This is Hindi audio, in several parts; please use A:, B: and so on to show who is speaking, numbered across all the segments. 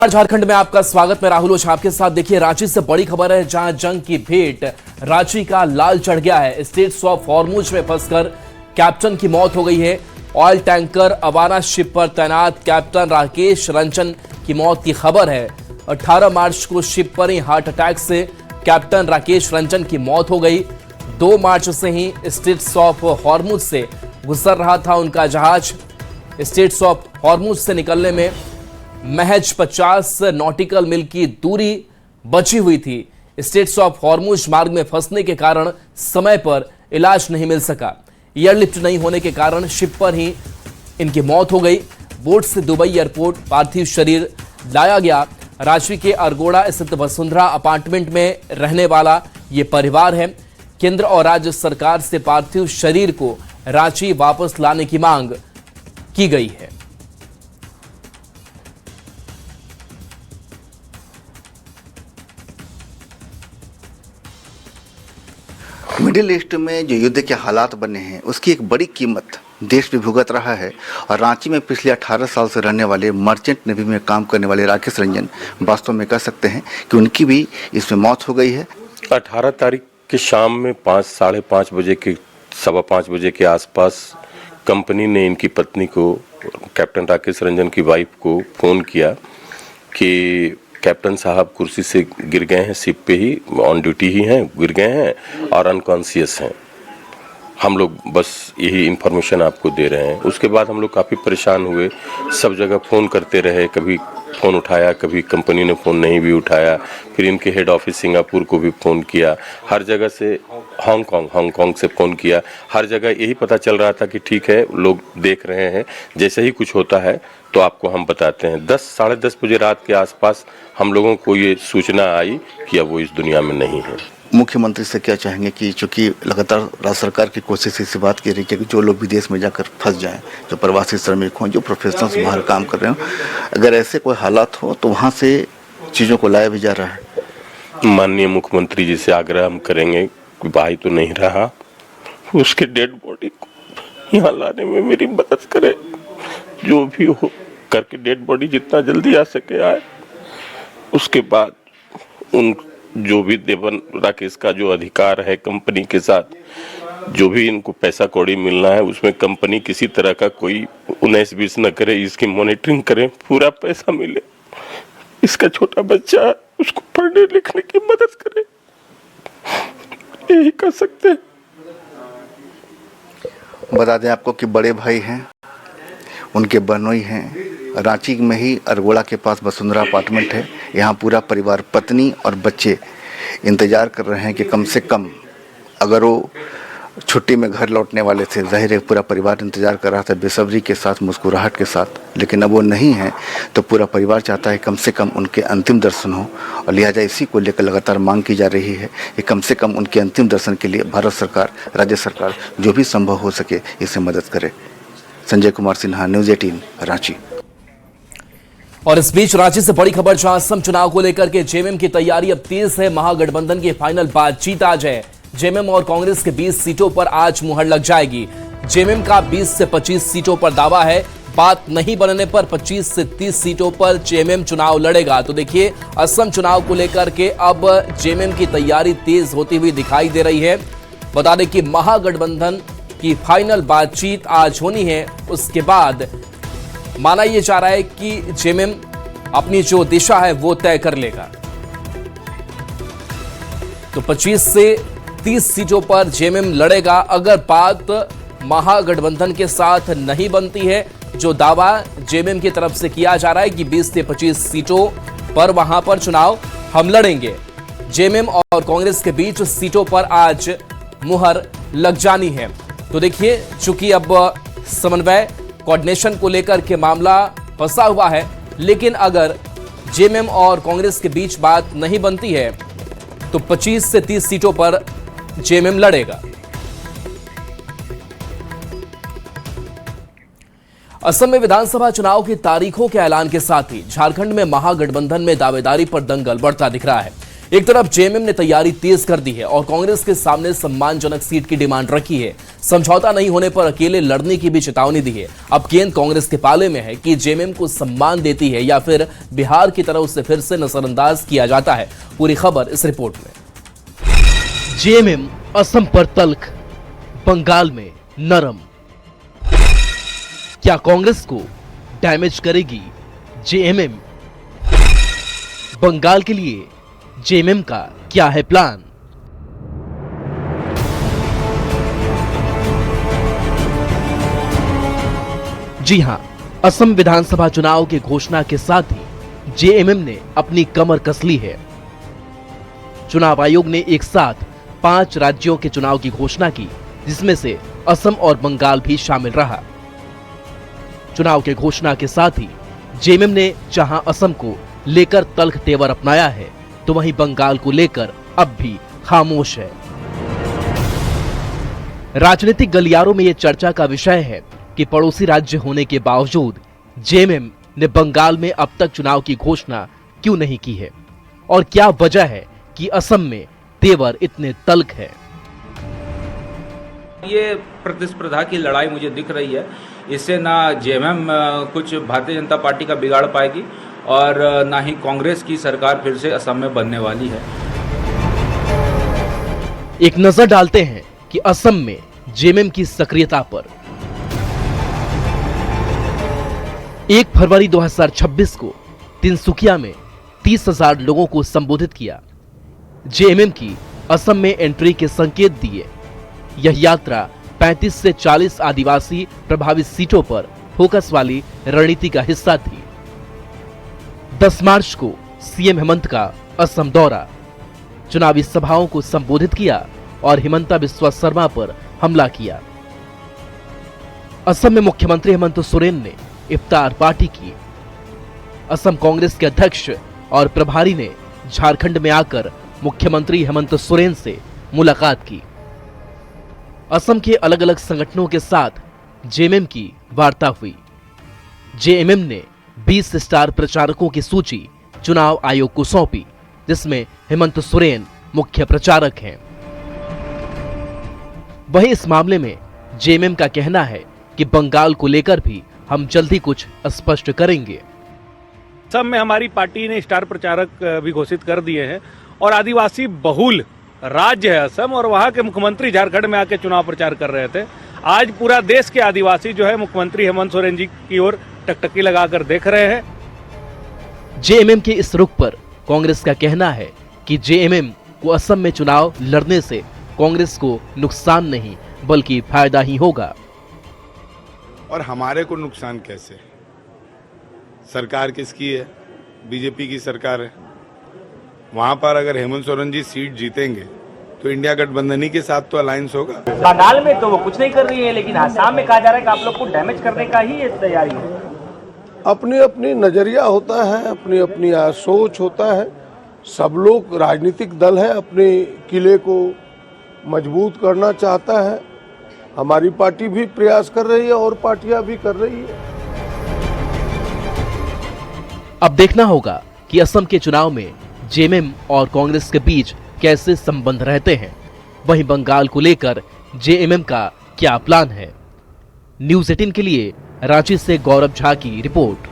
A: झारखंड में आपका स्वागत। मैं राहुल ओझा आपके साथ। देखिए, रांची से बड़ी खबर है, जहां जंग की भेंट रांची का लाल चढ़ गया है। स्ट्रेट्स ऑफ हॉर्मुज में फंसकर कैप्टन की मौत हो गई है। ऑयल टैंकर अवाना शिप पर तैनात कैप्टन राकेश रंजन की मौत की खबर है। 18 मार्च को शिप पर ही हार्ट अटैक से कैप्टन राकेश रंजन की मौत हो गई। 2 मार्च से ही स्ट्रेट्स ऑफ हॉर्मुज से गुजर रहा था उनका जहाज। स्ट्रेट्स ऑफ हॉर्मुज से निकलने में महज 50 नॉटिकल मील की दूरी बची हुई थी। स्ट्रेट्स ऑफ हॉर्मुज मार्ग में फंसने के कारण समय पर इलाज नहीं मिल सका। एयरलिफ्ट नहीं होने के कारण शिप पर ही इनकी मौत हो गई। बोट से दुबई एयरपोर्ट पार्थिव शरीर लाया गया। रांची के अरगोड़ा स्थित वसुंधरा अपार्टमेंट में रहने वाला ये परिवार है। केंद्र और राज्य सरकार से पार्थिव शरीर को रांची वापस लाने की मांग की गई है।
B: मिडिल ईस्ट में जो युद्ध के हालात बने हैं उसकी एक बड़ी कीमत देश भी भुगत रहा है। और रांची में पिछले 18 साल से रहने वाले मर्चेंट नेवी में काम करने वाले राकेश रंजन वास्तव में कह सकते हैं कि उनकी भी इसमें मौत हो गई है।
C: 18 तारीख के शाम में 5-5:30 बजे के 5:15 बजे के आसपास कंपनी ने इनकी पत्नी को, कैप्टन राकेश रंजन की वाइफ को फ़ोन किया कि कैप्टन साहब कुर्सी से गिर गए हैं, शिप पे ही ऑन ड्यूटी ही हैं, गिर गए हैं और अनकॉन्शियस हैं। हम लोग बस यही इन्फॉर्मेशन आपको दे रहे हैं। उसके बाद हम लोग काफ़ी परेशान हुए, सब जगह फ़ोन करते रहे, कभी फ़ोन उठाया, कभी कंपनी ने फ़ोन नहीं भी उठाया। फिर इनके हेड ऑफिस सिंगापुर को भी फ़ोन किया, हर जगह से हांगकांग से फ़ोन किया। हर जगह यही पता चल रहा था कि ठीक है, लोग देख रहे हैं, जैसे ही कुछ होता है तो आपको हम बताते हैं। 10-साढ़े 10 बजे रात के आसपास हम लोगों को ये सूचना आई कि अब वो इस दुनिया में नहीं है।
B: मुख्यमंत्री से क्या चाहेंगे कि चूंकि लगातार राज्य सरकार की कोशिश इसी बात की रही है कि जो लोग विदेश में जाकर फंस जाएं, जो प्रवासी श्रमिक हों, जो प्रोफेशनल्स बाहर काम कर रहे हों, अगर ऐसे कोई हालात हो तो वहाँ से चीज़ों को लाया भी जा रहा है।
C: माननीय मुख्यमंत्री जी से आग्रह हम करेंगे कि भाई तो नहीं रहा, उसके डेड बॉडी को यहाँ लाने में मेरी मदद करे। जो भी हो करके डेड बॉडी जितना जल्दी आ सके आए। उसके बाद उन जो भी देवन राकेश का जो अधिकार है कंपनी के साथ, जो भी इनको पैसा कौड़ी मिलना है, उसमें कंपनी किसी तरह का कोई 19-20 न करे, इसकी मॉनिटरिंग करे, पूरा पैसा मिले। इसका छोटा बच्चा, उसको पढ़ने लिखने की मदद करे, यही कर सकते हैं।
B: बता दें आपको कि बड़े भाई हैं, उनके बहनोई हैं। रांची में ही अरगोड़ा के पास वसुंधरा अपार्टमेंट है। यहाँ पूरा परिवार, पत्नी और बच्चे इंतज़ार कर रहे हैं कि कम से कम, अगर वो छुट्टी में घर लौटने वाले थे, जाहिर है पूरा परिवार इंतज़ार कर रहा था बेसब्री के साथ, मुस्कुराहट के साथ। लेकिन अब वो नहीं है तो पूरा परिवार चाहता है कम से कम उनके अंतिम दर्शन हो। और लिहाजा इसी को लेकर लगातार मांग की जा रही है कि कम से कम उनके अंतिम दर्शन के लिए भारत सरकार, राज्य सरकार जो भी संभव हो सके इसे मदद करे। संजय कुमार सिन्हा, न्यूज़ 18, रांची।
A: और इस बीच रांची से बड़ी खबर, जहां असम चुनाव को लेकर के जेएमएम की तैयारी अब तेज है। महागठबंधन की फाइनल बातचीत आज है। जेएमएम और कांग्रेस के 20 सीटों पर आज मुहर लग जाएगी। जेएमएम का 20 से 25 सीटों पर दावा है। बात नहीं बनने पर 25 से 30 सीटों पर जेएमएम चुनाव लड़ेगा। तो देखिए, असम चुनाव को लेकर के अब जेएमएम की तैयारी तेज होती हुई दिखाई दे रही है। बता दें कि महागठबंधन की फाइनल बातचीत आज होनी है। उसके बाद माना यह जा रहा है कि जेएमएम अपनी जो दिशा है वो तय कर लेगा। तो 25 से 30 सीटों पर जेएमएम लड़ेगा। अगर बात महागठबंधन के साथ नहीं बनती है, जो दावा जेएमएम की तरफ से किया जा रहा है कि 20 से 25 सीटों पर वहां पर चुनाव हम लड़ेंगे, जेएमएम और कांग्रेस के बीच सीटों पर आज मुहर लग जानी है। तो देखिए, चूंकि अब समन्वय, कोऑर्डिनेशन को लेकर के मामला फंसा हुआ है, लेकिन अगर जेएमएम और कांग्रेस के बीच बात नहीं बनती है तो 25 से 30 सीटों पर जेएमएम लड़ेगा। असम में विधानसभा चुनाव की तारीखों के ऐलान के साथ ही झारखंड में महागठबंधन में दावेदारी पर दंगल बढ़ता दिख रहा है। एक तरफ जेएमएम ने तैयारी तेज कर दी है और कांग्रेस के सामने सम्मानजनक सीट की डिमांड रखी है। समझौता नहीं होने पर अकेले लड़ने की भी चेतावनी दी है। अब गेंद कांग्रेस के पाले में है कि जेएमएम को सम्मान देती है या फिर बिहार की तरह उसे फिर से नजरअंदाज किया जाता है। पूरी खबर इस रिपोर्ट में। जेएमएम असम पर तल्ख, बंगाल में नरम। क्या कांग्रेस को डैमेज करेगी जेएमएम? बंगाल के लिए जेएमएम का क्या है प्लान? जी हां, असम विधानसभा चुनाव की घोषणा के साथ ही जेएमएम ने अपनी कमर कस ली है। चुनाव आयोग ने एक साथ 5 राज्यों के चुनाव की घोषणा की, जिसमें से असम और बंगाल भी शामिल रहा। चुनाव के घोषणा के साथ ही जेएमएम ने जहां असम को लेकर तल्ख तेवर अपनाया है, तो वहीं बंगाल को लेकर अब भी खामोश है। राजनीतिक गलियारों में यह चर्चा का विषय है कि पड़ोसी राज्य होने के बावजूद जेएमएम ने बंगाल में अब तक चुनाव की घोषणा क्यों नहीं की है और क्या वजह है कि असम में तेवर इतने तल्ख है।
D: ये प्रतिस्पर्धा की लड़ाई मुझे दिख रही है। इससे ना जेएमएम कुछ भारतीय जनता पार्टी का बिगाड़ पाएगी और ना ही कांग्रेस की सरकार फिर से असम में बनने वाली है।
A: एक नजर डालते हैं कि असम में जेएमएम की सक्रियता पर। 1 फरवरी 2026 को तिनसुकिया में 30,000 लोगों को संबोधित किया। जेएमएम की असम में एंट्री के संकेत दिए। यह यात्रा 35 से 40 आदिवासी प्रभावित सीटों पर फोकस वाली रणनीति का हिस्सा थी। 10 मार्च को सीएम हेमंत का असम दौरा, चुनावी सभाओं को संबोधित किया और हिमंता बिस्वा शर्मा पर हमला किया। असम में मुख्यमंत्री हेमंत सोरेन ने इफ्तार पार्टी की। असम कांग्रेस के अध्यक्ष और प्रभारी ने झारखंड में आकर मुख्यमंत्री हेमंत सोरेन से मुलाकात की। असम के अलग अलग संगठनों के साथ जेएमएम की वार्ता हुई। जेएमएम ने 20 स्टार प्रचारकों की सूची चुनाव आयोग को सौंपी, जिसमें हेमंत सोरेन मुख्य प्रचारक हैं। वहीं इस मामले में जेएमएम का कहना है कि बंगाल को लेकर भी हम जल्दी कुछ स्पष्ट करेंगे।
E: असम में हमारी पार्टी ने स्टार प्रचारक भी घोषित कर दिए हैं और आदिवासी बहुल राज्य है असम, और वहां के मुख्यमंत्री झारखंड में आके चुनाव प्रचार कर रहे थे। आज पूरा देश के आदिवासी जो है मुख्यमंत्री हेमंत सोरेन जी की ओर टकटकी लगाकर देख रहे हैं।
A: जेएमएम के इस रुख पर कांग्रेस का कहना है कि जेएमएम को असम में चुनाव लड़ने से कांग्रेस को नुकसान नहीं बल्कि फायदा ही होगा।
F: और हमारे को नुकसान कैसे? सरकार किसकी है? बीजेपी की सरकार है। वहां पर अगर हेमंत सोरेन जी सीट जीतेंगे तो इंडिया गठबंधन के साथ तो अलायंस होगा।
G: बंगाल में तो वो कुछ नहीं कर रही है, लेकिन आसाम में कहा जा रहा है कि आप लोग को डैमेज करने का ही ये तैयारी है।
H: अपनी अपनी नजरिया होता है, अपनी अपनी सोच होता है। सब लोग राजनीतिक दल है, अपने किले को मजबूत करना चाहता है। हमारी पार्टी भी प्रयास कर रही है और पार्टियां भी कर रही है।
A: अब देखना होगा कि असम के चुनाव में जेएमएम और कांग्रेस के बीच कैसे संबंध रहते हैं। वहीं बंगाल को लेकर जेएमएम का क्या प्लान है। न्यूज़ 18 के लिए रांची से गौरव झा की रिपोर्ट।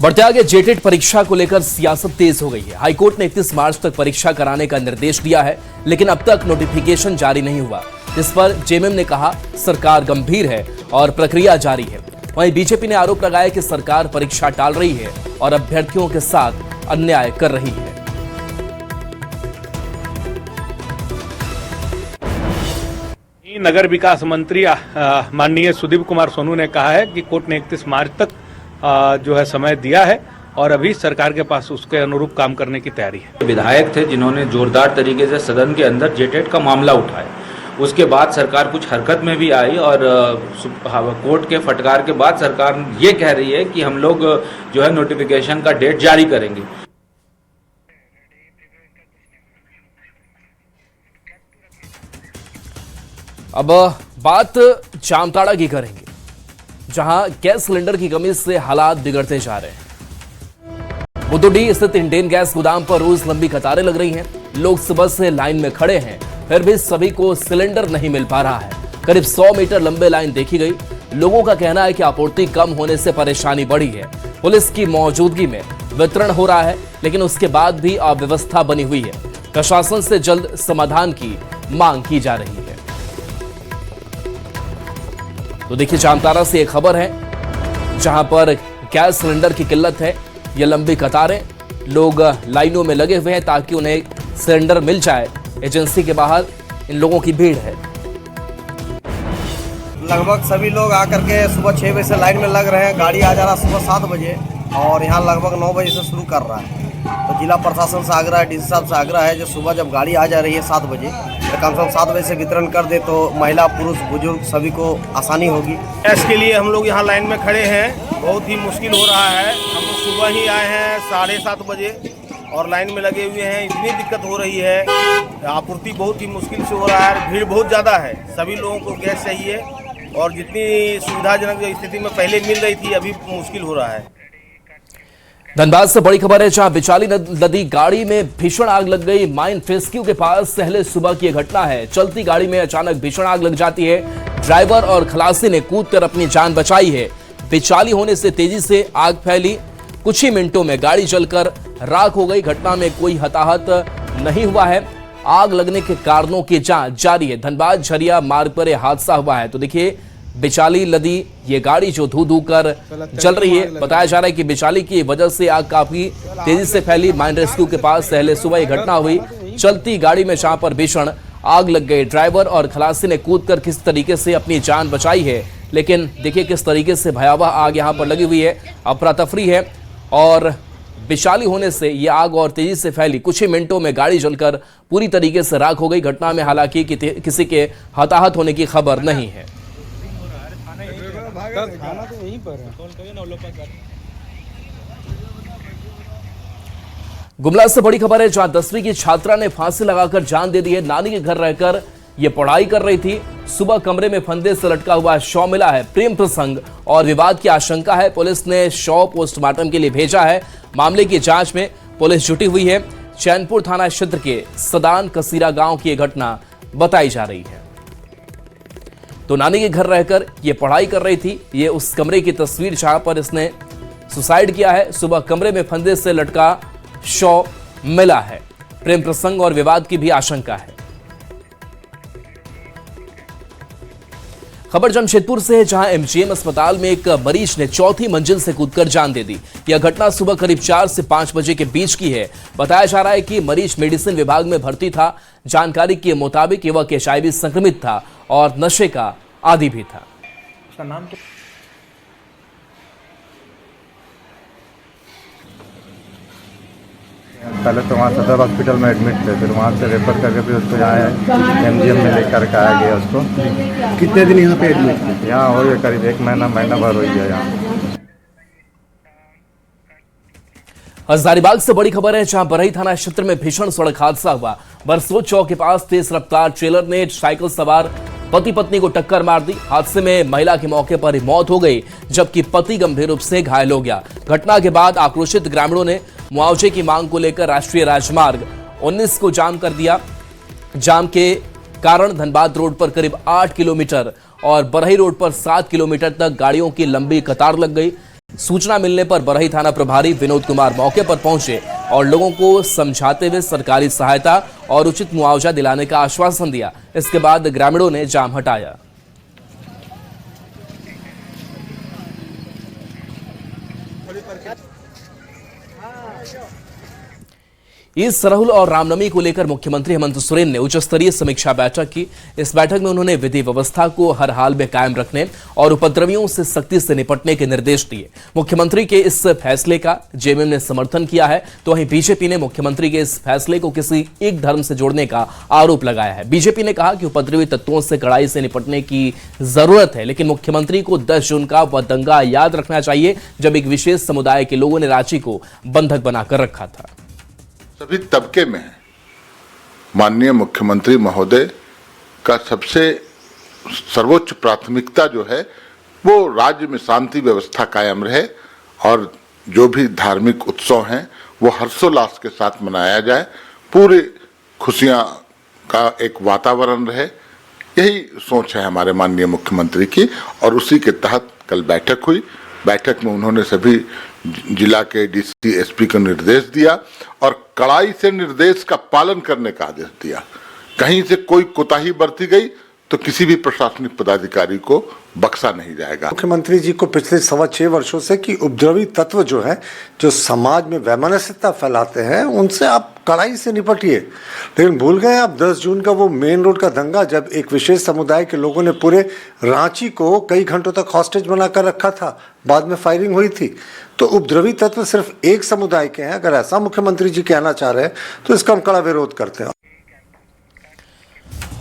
A: बढ़ते आगे, जेटेट परीक्षा को लेकर सियासत तेज हो गई है। हाईकोर्ट ने 31 मार्च तक परीक्षा कराने का निर्देश दिया है, लेकिन अब तक नोटिफिकेशन जारी नहीं हुआ। इस पर जेएमएम ने कहा सरकार गंभीर है और प्रक्रिया जारी है। वहीं बीजेपी ने आरोप लगाया कि सरकार परीक्षा टाल रही है और अभ्यर्थियों के साथ अन्याय कर रही है।
E: नगर विकास मंत्री माननीय सुदीप कुमार सोनू ने कहा है कि कोर्ट ने 31 मार्च तक जो है समय दिया है और अभी सरकार के पास उसके अनुरूप काम करने की तैयारी है।
D: विधायक थे जिन्होंने जोरदार तरीके से सदन के अंदर जेटेट का मामला उठाया। उसके बाद सरकार कुछ हरकत में भी आई और कोर्ट के फटकार के बाद सरकार ये कह रही है कि हम लोग जो है नोटिफिकेशन का डेट जारी करेंगे।
A: अब बात जामताड़ा की करेंगे, जहां गैस सिलेंडर की कमी से हालात बिगड़ते जा रहे हैं। बुद्धुडीह स्थित इंडेन गैस गोदाम पर रोज लंबी कतारें लग रही हैं। लोग सुबह से लाइन में खड़े हैं, फिर भी सभी को सिलेंडर नहीं मिल पा रहा है। करीब 100 मीटर लंबे लाइन देखी गई। लोगों का कहना है कि आपूर्ति कम होने से परेशानी बढ़ी है। पुलिस की मौजूदगी में वितरण हो रहा है, लेकिन उसके बाद भी अव्यवस्था बनी हुई है। प्रशासन से जल्द समाधान की मांग की जा रही है। तो देखिए, जामताड़ा से एक खबर है जहां पर गैस सिलेंडर की किल्लत है। ये लंबी कतारें, लोग लाइनों में लगे हुए हैं ताकि उन्हें सिलेंडर मिल जाए। एजेंसी के बाहर इन लोगों की भीड़ है।
I: लगभग सभी लोग आकर के सुबह 6 बजे से लाइन में लग रहे हैं। गाड़ी आ जा रहा सुबह 7 बजे और यहाँ लगभग 9 बजे से शुरू कर रहा है। तो जिला प्रशासन से आग्रह है, डीसी साहब से आग्रह है, जो सुबह जब गाड़ी आ जा रही है 7 बजे तो कम से कम 7 बजे से वितरण कर दे तो महिला पुरुष बुजुर्ग सभी को आसानी होगी।
J: इसके लिए हम लोग यहाँ लाइन में खड़े हैं। बहुत ही मुश्किल हो रहा है। हम लोग सुबह ही आए हैं 7:30 बजे और लाइन में लगे हुए हैं। इतनी दिक्कत हो रही है, आपूर्ति बहुत ही मुश्किल से हो रहा है। भीड़ बहुत ज़्यादा है। सभी लोगों को गैस चाहिए और जितनी सुविधाजनक स्थिति में पहले मिल रही थी अभी मुश्किल हो रहा है।
A: धनबाद से बड़ी खबर है, जहां बिचाली नदी गाड़ी में भीषण आग लग गई। माइन फेस्क्यू के पास पहले सुबह की घटना है। चलती गाड़ी में अचानक भीषण आग लग जाती है। ड्राइवर और खलासी ने कूदकर अपनी जान बचाई है। बिचाली होने से तेजी से आग फैली। कुछ ही मिनटों में गाड़ी जलकर राख हो गई। घटना में कोई हताहत नहीं हुआ है। आग लगने के कारणों की जांच जारी है। धनबाद झरिया मार्ग पर यह हादसा हुआ है। तो देखिए, बिचाली नदी ये गाड़ी जो धू धू कर चल रही है। बताया जा रहा है कि बिचाली की वजह से आग काफी तेजी से फैली। माइन रेस्क्यू के पास पहले सुबह यह घटना हुई। चलती गाड़ी में जहां पर भीषण आग लग गई। ड्राइवर और खलासी ने कूदकर किस तरीके से अपनी जान बचाई है, लेकिन देखिए किस तरीके से भयावह आग यहां पर लगी हुई है। अफरा तफरी है और बिचाली होने से यह आग और तेजी से फैली। कुछ ही मिनटों में गाड़ी जलकर पूरी तरीके से राख हो गई। घटना में हालांकि किसी के हताहत होने की खबर नहीं है। गुमला से बड़ी खबर है, जहां 10वीं की छात्रा ने फांसी लगाकर जान दे दी है। नानी के घर रहकर ये पढ़ाई कर रही थी। सुबह कमरे में फंदे से लटका हुआ शव मिला है। प्रेम प्रसंग और विवाद की आशंका है। पुलिस ने शव पोस्टमार्टम के लिए भेजा है। मामले की जांच में पुलिस जुटी हुई है। चैनपुर थाना क्षेत्र के सदान कसीरा गांव की यह घटना बताई जा रही है। तो नानी के घर रहकर ये पढ़ाई कर रही थी। ये उस कमरे की तस्वीर जहां पर इसने सुसाइड किया है। सुबह कमरे में फंदे से लटका शव मिला है। प्रेम प्रसंग और विवाद की भी आशंका है। खबर जमशेदपुर से है, जहां एमजीएम अस्पताल में एक मरीज ने 4थी मंजिल से कूदकर जान दे दी। यह घटना सुबह करीब 4 से 5 बजे के बीच की है। बताया जा रहा है कि मरीज मेडिसिन विभाग में भर्ती था। जानकारी के मुताबिक युवक HIV संक्रमित था और नशे का आदी भी था।
G: उसका नाम क्या?
K: पहले तो वहाँ सदर हॉस्पिटल में एडमिट थे, फिर वहाँ से रेफर करके फिर उसको यहाँ एमजीएम में लेकर के आया गया उसको।
L: कितने दिन यहाँ पे एडमिट थे?
K: यहाँ हो गया करीब 1 महीना भर हो गया यहाँ।
A: हजारीबाग से बड़ी खबर है, जहां बरही थाना क्षेत्र में भीषण सड़क हादसा हुआ। बरसोत चौक के पास तेज रफ्तार ट्रेलर ने साइकिल सवार पति पत्नी को टक्कर मार दी। हादसे में महिला की मौके पर ही मौत हो गई, जबकि पति गंभीर रूप से घायल हो गया। घटना के बाद आक्रोशित ग्रामीणों ने मुआवजे की मांग को लेकर राष्ट्रीय राजमार्ग 19 को जाम कर दिया। जाम के कारण धनबाद रोड पर करीब 8 किलोमीटर और बरही रोड पर 7 किलोमीटर तक गाड़ियों की लंबी कतार लग गई। सूचना मिलने पर बरही थाना प्रभारी विनोद कुमार मौके पर पहुंचे और लोगों को समझाते हुए सरकारी सहायता और उचित मुआवजा दिलाने का आश्वासन दिया। इसके बाद ग्रामीणों ने जाम हटाया। ईद सरहुल और रामनवमी को लेकर मुख्यमंत्री हेमंत सोरेन ने उच्च स्तरीय समीक्षा बैठक की। इस बैठक में उन्होंने विधि व्यवस्था को हर हाल में कायम रखने और उपद्रवियों से सख्ती से निपटने के निर्देश दिए। मुख्यमंत्री के इस फैसले का जेएमएम ने समर्थन किया है, तो वहीं बीजेपी ने मुख्यमंत्री के इस फैसले को किसी एक धर्म से जोड़ने का आरोप लगाया है। बीजेपी ने कहा कि उपद्रवी तत्वों से कड़ाई से निपटने की जरूरत है, लेकिन मुख्यमंत्री को 10 जून का वह दंगा याद रखना चाहिए जब एक विशेष समुदाय के लोगों ने रांची को बंधक बनाकर रखा था।
M: सभी तबके में माननीय मुख्यमंत्री महोदय का सबसे सर्वोच्च प्राथमिकता जो है वो राज्य में शांति व्यवस्था कायम रहे और जो भी धार्मिक उत्सव हैं वो हर्षोल्लास के साथ मनाया जाए, पूरे खुशियां का एक वातावरण रहे, यही सोच है हमारे माननीय मुख्यमंत्री की। और उसी के तहत कल बैठक हुई। बैठक में उन्होंने सभी जिला के डीसी एसपी को निर्देश दिया और कड़ाई से निर्देश का पालन करने का आदेश दिया। कहीं से कोई कोताही बरती गई तो किसी भी प्रशासनिक पदाधिकारी को बख्शा नहीं जाएगा।
L: मुख्यमंत्री जी को पिछले 6.25 वर्षों से कि उपद्रवी तत्व जो है, जो समाज में वैमनस्यता फैलाते हैं, उनसे आप कड़ाई से निपटिए। लेकिन भूल गए आप 10 जून का वो मेन रोड का दंगा, जब एक विशेष समुदाय के लोगों ने पूरे रांची को कई घंटों तक हॉस्टेज बनाकर रखा था, बाद में फायरिंग हुई थी। तो उपद्रवी तत्व सिर्फ एक समुदाय के हैं। अगर ऐसा मुख्यमंत्री जी कहना चाह रहे हैं तो इसका हम कड़ा विरोध करते हैं।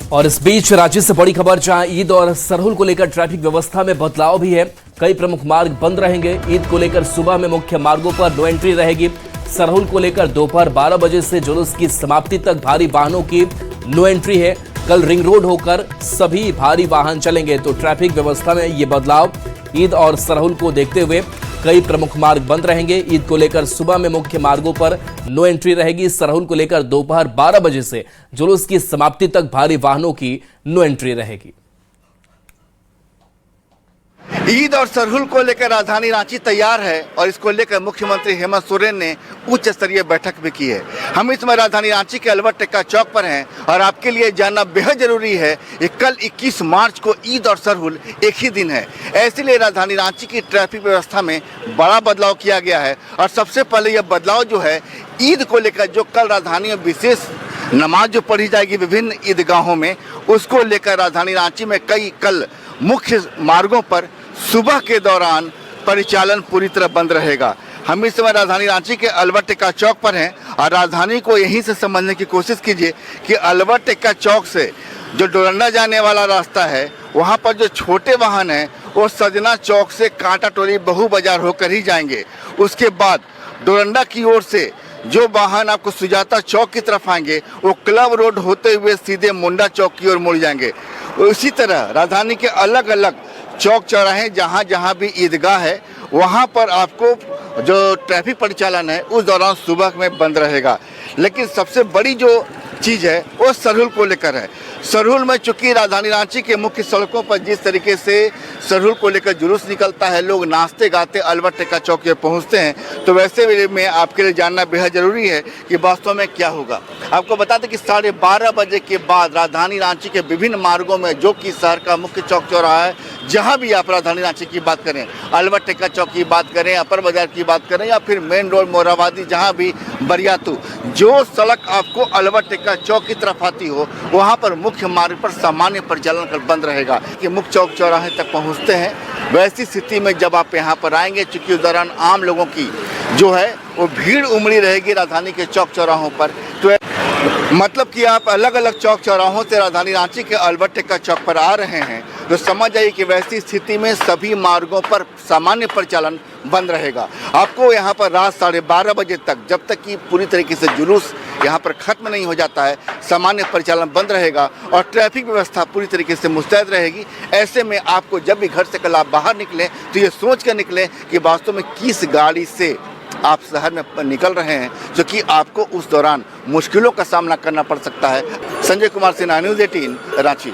A: और इस बीच राज्य से बड़ी खबर, जहां ईद और सरहुल को लेकर ट्रैफिक व्यवस्था में बदलाव भी है। कई प्रमुख मार्ग बंद रहेंगे। ईद को लेकर सुबह में मुख्य मार्गों पर नो एंट्री रहेगी। सरहुल को लेकर दोपहर 12 बजे से जुलूस की समाप्ति तक भारी वाहनों की नो एंट्री है। कल रिंग रोड होकर सभी भारी वाहन चलेंगे, तो ट्रैफिक व्यवस्था में ये बदलाव। ईद और सरहुल को देखते हुए कई प्रमुख मार्ग बंद रहेंगे। ईद को लेकर सुबह में मुख्य मार्गों पर नो एंट्री रहेगी। सरहुल को लेकर दोपहर 12 बजे से जुलूस की समाप्ति तक भारी वाहनों की नो एंट्री रहेगी।
B: ईद और सरहुल को लेकर राजधानी रांची तैयार है और इसको लेकर मुख्यमंत्री हेमंत सोरेन ने उच्च स्तरीय बैठक भी की है। हम इस समय राजधानी रांची के अलवर टेक्का चौक पर हैं और आपके लिए जानना बेहद जरूरी है कि कल 21 मार्च को ईद और सरहुल एक ही दिन है। इसलिए राजधानी रांची की ट्रैफिक व्यवस्था में बड़ा बदलाव किया गया है। और सबसे पहले यह बदलाव जो है ईद को लेकर, जो कल राजधानी में विशेष नमाज जो पढ़ी जाएगी विभिन्न ईदगाहों में, उसको लेकर राजधानी रांची में कल मुख्य मार्गों पर सुबह के दौरान परिचालन पूरी तरह बंद रहेगा। हम इस समय राजधानी रांची के अलवर टेक्का चौक पर हैं और राजधानी को यहीं से समझने की कोशिश कीजिए कि अलवर टेक्का चौक से जो डोरंडा जाने वाला रास्ता है, वहाँ पर जो छोटे वाहन हैं वो सजना चौक से कांटा टोली बहू बाजार होकर ही जाएंगे। उसके बाद डोरंडा की ओर से जो वाहन आपको सुजाता चौक की तरफ आएंगे वो क्लब रोड होते हुए सीधे मुंडा चौक की ओर मुड़ जाएंगे। उसी तरह राजधानी के अलग अलग चौक चौराहे जहाँ जहाँ भी ईदगाह है, वहाँ पर आपको जो ट्रैफिक परिचालन है उस दौरान सुबह में बंद रहेगा। लेकिन सबसे बड़ी जो चीज़ है वो सरहुल को लेकर है। सरहुल में चूंकि राजधानी रांची के मुख्य सड़कों पर जिस तरीके से सरहुल को लेकर जुलूस निकलता है, लोग नाचते गाते अलवर टेक्का चौक पे पहुँचते हैं, तो वैसे में आपके लिए जानना बेहद ज़रूरी है कि वास्तव में क्या होगा। आपको बता दें कि 12:30 बजे के बाद राजधानी रांची के विभिन्न मार्गों में, जो कि शहर का मुख्य चौक चौराहा है, जहाँ भी आप राजधानी रांची की बात करें, अलवर टेक्का चौक की बात करें, अपर बाजार की बात करें या फिर मेन रोड मोराबादी, जहाँ भी बरियातू, जो सड़क आपको अलवर टेक्का चौक की तरफ आती हो, वहाँ पर मुख्य मार्ग पर सामान्य परिचालन कर बंद रहेगा कि मुख्य चौक चौराहे तक पहुँचते हैं। वैसी स्थिति में जब आप यहाँ पर आएंगे, चूँकि उस दौरान आम लोगों की जो है वो भीड़ उमड़ी रहेगी राजधानी के चौक चौराहों पर, तो मतलब कि आप अलग अलग चौक चौराहों से राजधानी रांची के अलवर टेक्का चौक पर आ रहे हैं, तो समझ जाइए कि वैसी स्थिति में सभी मार्गों पर सामान्य परिचालन बंद रहेगा। आपको यहाँ पर रात 12:30 बजे तक, जब तक कि पूरी तरीके से जुलूस यहाँ पर खत्म नहीं हो जाता है, सामान्य परिचालन बंद रहेगा और ट्रैफिक व्यवस्था पूरी तरीके से मुस्तैद रहेगी। ऐसे में आपको जब भी घर से कल आप बाहर निकलें तो ये सोच कर निकलें कि वास्तव में किस गाड़ी से आप शहर में निकल रहे हैं, जो कि आपको उस दौरान मुश्किलों का सामना करना पड़ सकता है। संजय कुमार सिन्हा, न्यूज़ 18, रांची।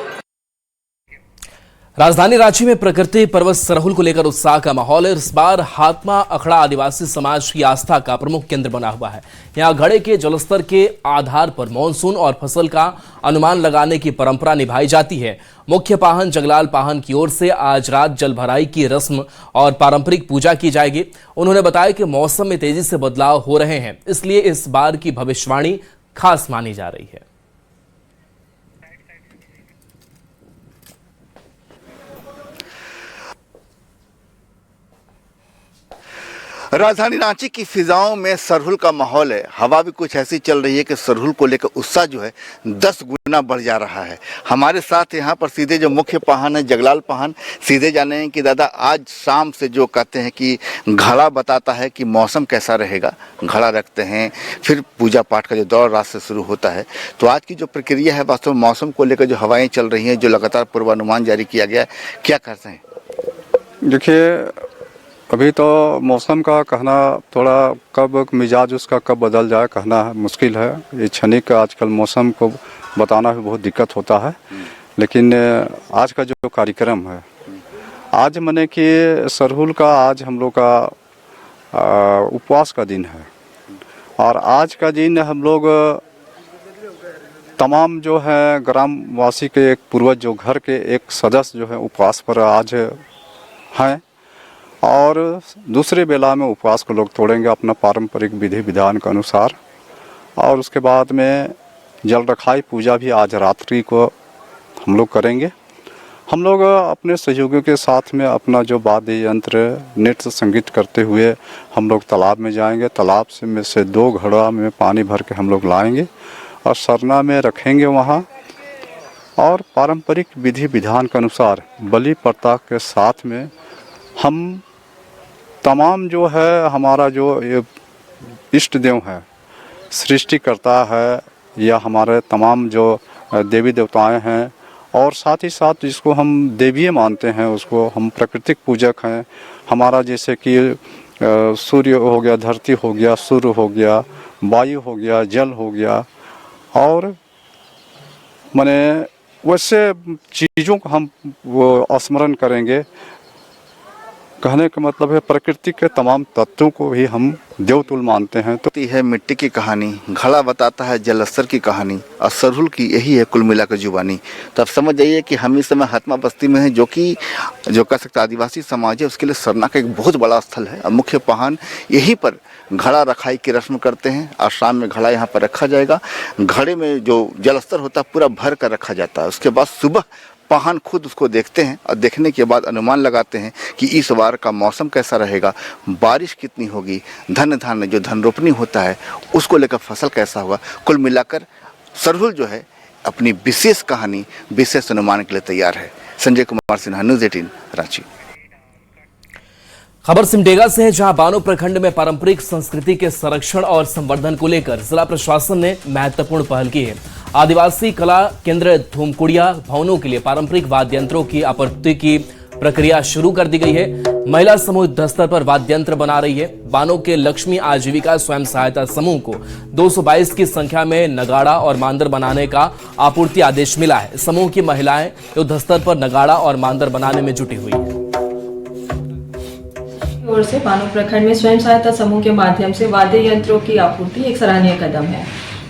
A: राजधानी रांची में प्रकृति पर्वत सरहुल को लेकर उत्साह का माहौल है। इस बार हातमा अखड़ा आदिवासी समाज की आस्था का प्रमुख केंद्र बना हुआ है। यहाँ घड़े के जलस्तर के आधार पर मानसून और फसल का अनुमान लगाने की परंपरा निभाई जाती है। मुख्य पाहन जगलाल पाहन की ओर से आज रात जल भराई की रस्म और पारंपरिक पूजा की जाएगी। उन्होंने बताया कि मौसम में तेजी से बदलाव हो रहे हैं, इसलिए इस बार की भविष्यवाणी खास मानी जा रही है।
B: राजधानी रांची की फिजाओं में सरहुल का माहौल है। हवा भी कुछ ऐसी चल रही है कि सरहुल को लेकर उत्साह जो है 10 गुना बढ़ जा रहा है। हमारे साथ यहाँ पर सीधे जो मुख्य पाहन है जगलाल पाहन, सीधे जाने हैं कि दादा आज शाम से जो कहते हैं कि घड़ा बताता है कि मौसम कैसा रहेगा, घड़ा रखते हैं, फिर पूजा पाठ का जो दौर रात से शुरू होता है, तो आज की जो प्रक्रिया है वास्तव में मौसम को लेकर जो हवाएँ चल रही हैं, जो लगातार पूर्वानुमान जारी किया गया है, क्या करते हैं?
N: देखिए,
K: अभी तो मौसम का कहना थोड़ा कब मिजाज उसका कब बदल जाए कहना मुश्किल है। ये क्षणिक आजकल मौसम को बताना भी बहुत दिक्कत होता है। लेकिन आज का जो कार्यक्रम है, आज माने कि सरहुल का आज हम लोग का उपवास का दिन है। और आज का दिन हम लोग तमाम जो है ग्रामवासी के एक पूर्वज जो घर के एक सदस्य जो है उपवास पर आज हैं। और दूसरे बेला में उपवास को लोग तोड़ेंगे अपना पारंपरिक विधि विधान के अनुसार। और उसके बाद में जल रखाई पूजा भी आज रात्रि को हम लोग करेंगे। हम लोग अपने सहयोगियों के साथ में अपना जो वाद्य यंत्र नृत्य संगीत करते हुए हम लोग तालाब में जाएंगे। तालाब से 2 घड़ा में पानी भर के हम लोग लाएंगे और सरना में रखेंगे वहाँ। और पारंपरिक विधि विधान के अनुसार बलि प्रथा के साथ में हम तमाम जो है हमारा जो ये इष्ट देव है, सृष्टिकर्ता है, या हमारे तमाम जो देवी देवताएं हैं, और साथ ही साथ जिसको हम देवीय मानते हैं उसको हम प्राकृतिक पूजक हैं। हमारा जैसे कि सूर्य हो गया, धरती हो गया, सूर्य हो गया, वायु हो गया, जल हो गया, और माने वैसे चीज़ों को हम वो स्मरण करेंगे। कहने का मतलब है प्रकृति के तमाम तत्वों को भी हम देवतुल मानते हैं। तो
B: है मिट्टी की कहानी, घड़ा बताता है जलस्तर की कहानी, और सरहुल की यही है कुल मिलाकर जुबानी। तो अब समझ जाइए कि हम इस समय हतमा बस्ती में हैं, जो कह सकते आदिवासी समाज है उसके लिए सरना का एक बहुत बड़ा स्थल है। और मुख्य पहान यहीं पर घड़ा रखाई की रस्म करते हैं और शाम में घड़ा यहाँ पर रखा जाएगा। घड़े में जो जलस्तर होता है पूरा भर कर रखा जाता है। उसके बाद सुबह पहान खुद उसको देखते हैं और देखने के बाद अनुमान लगाते हैं कि इस बार का मौसम कैसा रहेगा, बारिश कितनी होगी, धन धान्य जो धन रोपनी होता है उसको लेकर फसल कैसा होगा। कुल मिलाकर सरहुल जो है अपनी विशेष कहानी, विशेष अनुमान के लिए तैयार है। संजय कुमार सिन्हा, न्यूज़ 18 रांची।
A: खबर सिमडेगा से है, जहां बानो प्रखंड में पारंपरिक संस्कृति के संरक्षण और संवर्धन को लेकर जिला प्रशासन ने महत्वपूर्ण पहल की है। आदिवासी कला केंद्र धूमकुड़िया भवनों के लिए पारंपरिक वाद्य यंत्रों की आपूर्ति की प्रक्रिया शुरू कर दी गई है। महिला समूह युद्ध स्तर पर वाद्य यंत्र बना रही है। बानो के लक्ष्मी आजीविका स्वयं सहायता समूह को 222 की संख्या में नगाड़ा और मांदर बनाने का आपूर्ति आदेश मिला है। समूह की महिलाएं युद्ध स्तर पर नगाड़ा और मांदर बनाने में जुटी हुई है।
N: ओर से बानो प्रखंड में स्वयं सहायता समूह के माध्यम से वाद्य यंत्रों की आपूर्ति एक सराहनीय कदम है।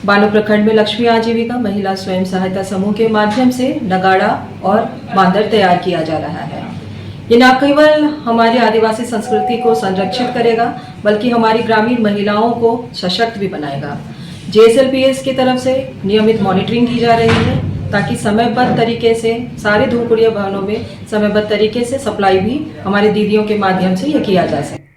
N: बानो प्रखंड में लक्ष्मी आजीविका महिला स्वयं सहायता समूह के माध्यम से नगाड़ा और मांदर तैयार किया जा रहा है। ये न केवल हमारी आदिवासी संस्कृति को संरक्षित करेगा बल्कि हमारी ग्रामीण महिलाओं को सशक्त भी बनाएगा। JSLPS की तरफ से नियमित मॉनिटरिंग की जा रही है ताकि समयबद्ध तरीके से सारे धूमकुड़िया भवनों में समयबद्ध तरीके से सप्लाई भी हमारे दीदियों के माध्यम से ये किया जा सके।